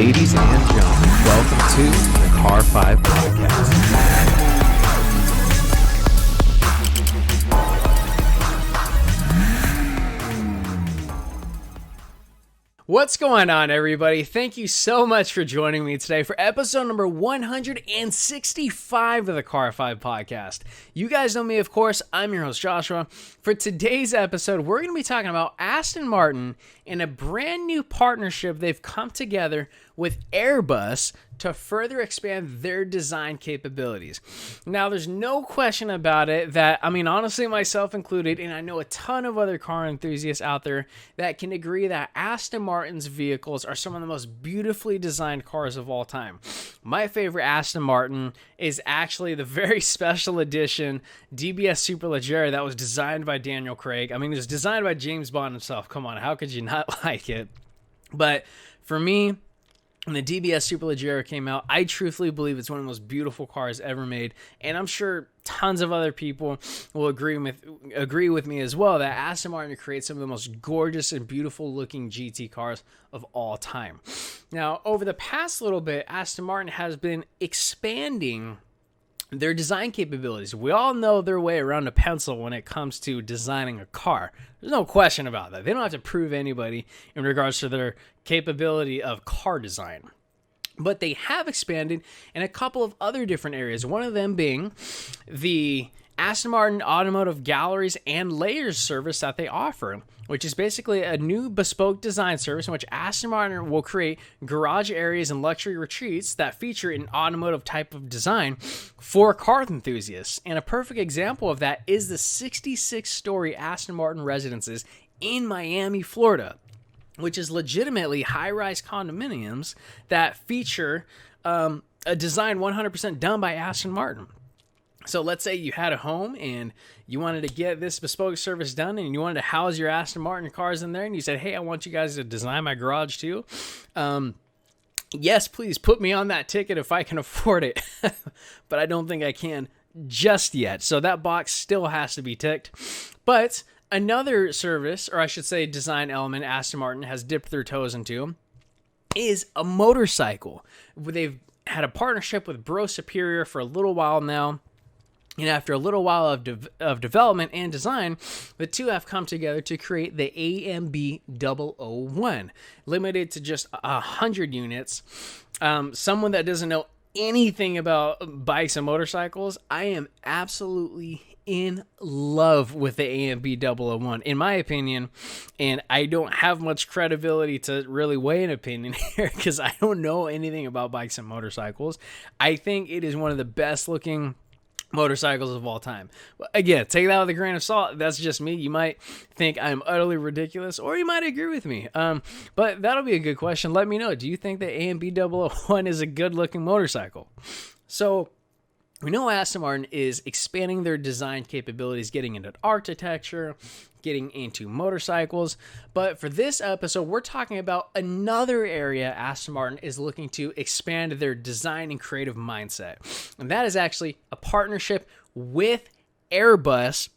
Ladies and gentlemen, welcome to the Car 5 Podcast. What's going on, everybody? Thank you so much for joining me today for episode number 165 of the Car 5 Podcast. You guys know me, of course. I'm your host, Joshua. For today's episode, we're going to be talking about Aston Martin and a brand new partnership they've come together with Airbus to further expand their design capabilities. Now, there's no question about it that, honestly, myself included, and I know a ton of other car enthusiasts out there that can agree that Aston Martin's vehicles are some of the most beautifully designed cars of all time. My favorite Aston Martin is actually the very special edition DBS Superleggera that was designed by Daniel Craig. It was designed by James Bond himself. Come on, how could you not like it? But for me, when the DBS Superleggera came out, I truthfully believe it's one of the most beautiful cars ever made, and I'm sure tons of other people will agree with me as well that Aston Martin creates some of the most gorgeous and beautiful looking GT cars of all time. Now, over the past little bit, Aston Martin has been expanding their design capabilities. We all know their way around a pencil when it comes to designing a car. There's no question about that. They don't have to prove anybody in regards to their capability of car design. But they have expanded in a couple of other different areas, one of them being the Aston Martin Automotive Galleries and Layers service that they offer, which is basically a new bespoke design service in which Aston Martin will create garage areas and luxury retreats that feature an automotive type of design for car enthusiasts. And a perfect example of that is the 66-story Aston Martin residences in Miami, Florida, which is legitimately high-rise condominiums that feature a design 100% done by Aston Martin. So let's say you had a home and you wanted to get this bespoke service done and you wanted to house your Aston Martin cars in there and you said, hey, I want you guys to design my garage too. Yes, please put me on that ticket if I can afford it. But I don't think I can just yet. So that box still has to be ticked. But another service, or I should say design element Aston Martin has dipped their toes into is a motorcycle. They've had a partnership with Brough Superior for a little while now. And after a little while of development and design, the two have come together to create the AMB 001, limited to just 100 units. Someone that doesn't know anything about bikes and motorcycles, I am absolutely in love with the AMB 001, in my opinion, and I don't have much credibility to really weigh an opinion here because I don't know anything about bikes and motorcycles. I think it is one of the best looking motorcycles of all time. Again, take that with a grain of salt. That's just me. You might think I'm utterly ridiculous, or you might agree with me. But that'll be a good question. Let me know. Do you think the AMB 001 is a good-looking motorcycle? So we know Aston Martin is expanding their design capabilities, getting into architecture, getting into motorcycles. But for this episode, we're talking about another area Aston Martin is looking to expand their design and creative mindset. And that is actually a partnership with Airbus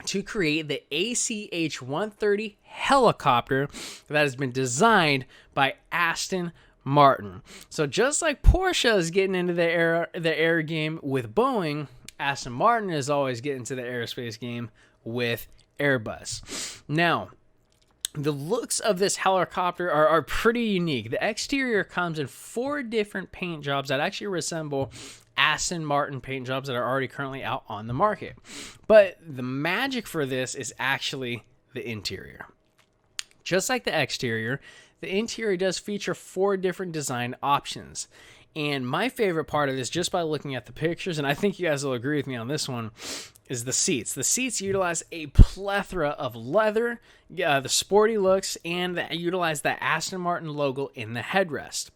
to create the ACH-130 helicopter that has been designed by Aston Martin. So just like Porsche is getting into the air game with Boeing, Aston Martin is always getting to the aerospace game with Airbus. Now, the looks of this helicopter are pretty unique. The exterior comes in 4 different paint jobs that actually resemble Aston Martin paint jobs that are already currently out on the market. But the magic for this is actually the interior. Just like the exterior, the interior does feature 4 different design options. And my favorite part of this, just by looking at the pictures, and I think you guys will agree with me on this one, is the seats. The seats utilize a plethora of leather, the sporty looks, and utilize the Aston Martin logo in the headrest.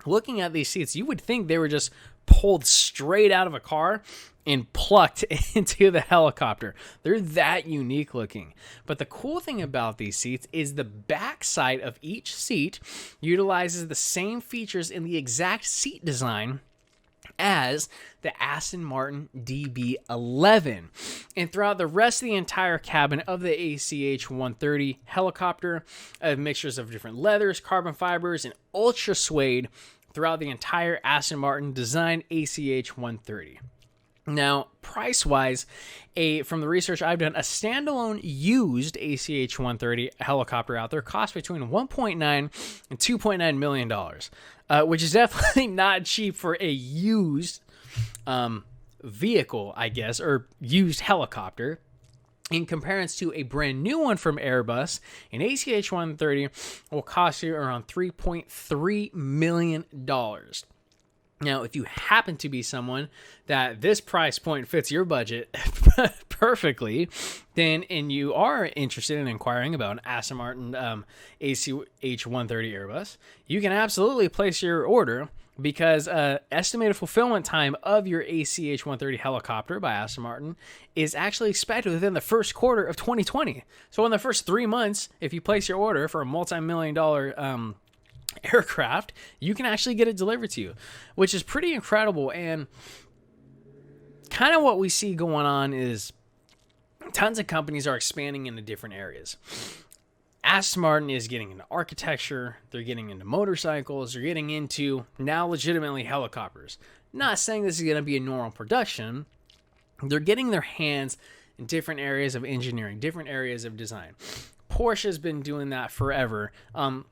Looking at these seats, you would think they were just pulled straight out of a car and plucked into the helicopter. They're that unique looking. But the cool thing about these seats is the back side of each seat utilizes the same features in the exact seat design as the Aston Martin DB11. And throughout the rest of the entire cabin of the ACH-130 helicopter, mixtures of different leathers, carbon fibers, and ultra suede throughout the entire Aston Martin designed ACH-130. Now, price-wise, from the research I've done, a standalone used ACH-130 helicopter out there costs between $1.9 and $2.9 million, which is definitely not cheap for a used vehicle, I guess, or used helicopter. In comparison to a brand new one from Airbus, an ACH-130 will cost you around $3.3 million. Now, if you happen to be someone that this price point fits your budget perfectly, and you are interested in inquiring about an Aston Martin ACH-130 Airbus, you can absolutely place your order because estimated fulfillment time of your ACH-130 helicopter by Aston Martin is actually expected within the first quarter of 2020. So in the first 3 months, if you place your order for a multi-million-dollar aircraft, you can actually get it delivered to you, which is pretty incredible. And kind of what we see going on is tons of companies are expanding into different areas. Aston Martin is getting into architecture, they're getting into motorcycles, they're getting into now legitimately helicopters. Not saying this is going to be a normal production. They're getting their hands in different areas of engineering, different areas of design. Porsche has been doing that forever.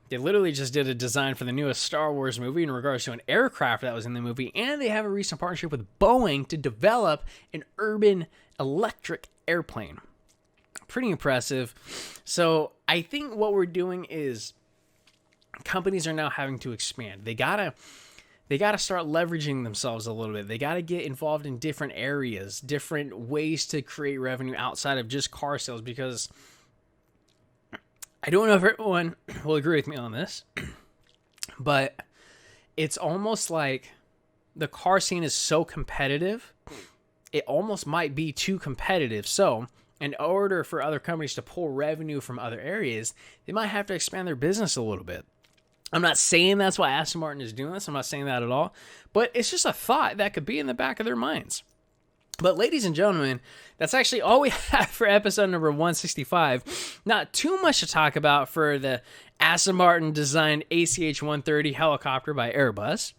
They literally just did a design for the newest Star Wars movie in regards to an aircraft that was in the movie, and they have a recent partnership with Boeing to develop an urban electric airplane. Pretty impressive. So I think what we're doing is companies are now having to expand. They gotta start leveraging themselves a little bit. They gotta get involved in different areas, different ways to create revenue outside of just car sales, because I don't know if everyone will agree with me on this, but it's almost like the car scene is so competitive, it almost might be too competitive. So in order for other companies to pull revenue from other areas, they might have to expand their business a little bit. I'm not saying that's why Aston Martin is doing this. I'm not saying that at all, but it's just a thought that could be in the back of their minds. But ladies and gentlemen, that's actually all we have for episode number 165. Not too much to talk about for the Aston Martin designed ACH-130 helicopter by Airbus.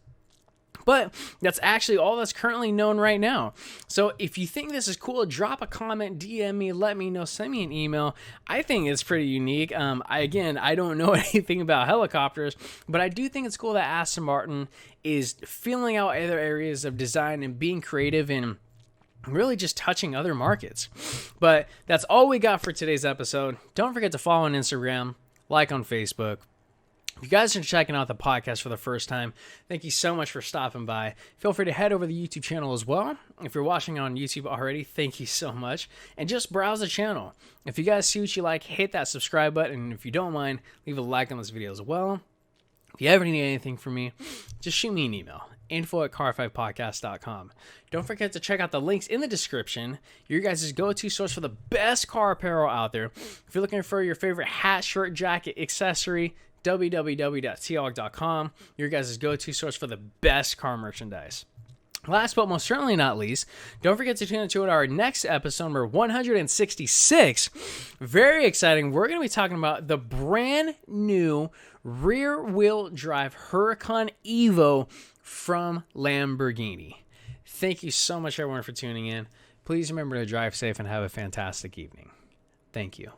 But that's actually all that's currently known right now. So if you think this is cool, drop a comment, DM me, let me know, send me an email. I think it's pretty unique. I don't know anything about helicopters, but I do think it's cool that Aston Martin is filling out other areas of design and being creative and really just touching other markets. But that's all we got for today's episode. Don't forget to follow on Instagram, like on Facebook. If you guys are checking out the podcast for the first time, thank you so much for stopping by. Feel free to head over to the YouTube channel as well. If you're watching on YouTube already, thank you so much. And just browse the channel. If you guys see what you like, hit that subscribe button. And if you don't mind, leave a like on this video as well. If you ever need anything from me, just shoot me an email. info@car5podcast.com. Don't forget to check out the links in the description. Your guys' go-to source for the best car apparel out there. If you're looking for your favorite hat, shirt, jacket, accessory, www.tog.com. Your guys' go-to source for the best car merchandise. Last but most certainly not least, don't forget to tune into our next episode, number 166. Very exciting. We're going to be talking about the brand new rear-wheel drive Huracan Evo from Lamborghini. Thank you so much, everyone, for tuning in. Please remember to drive safe and have a fantastic evening. Thank you.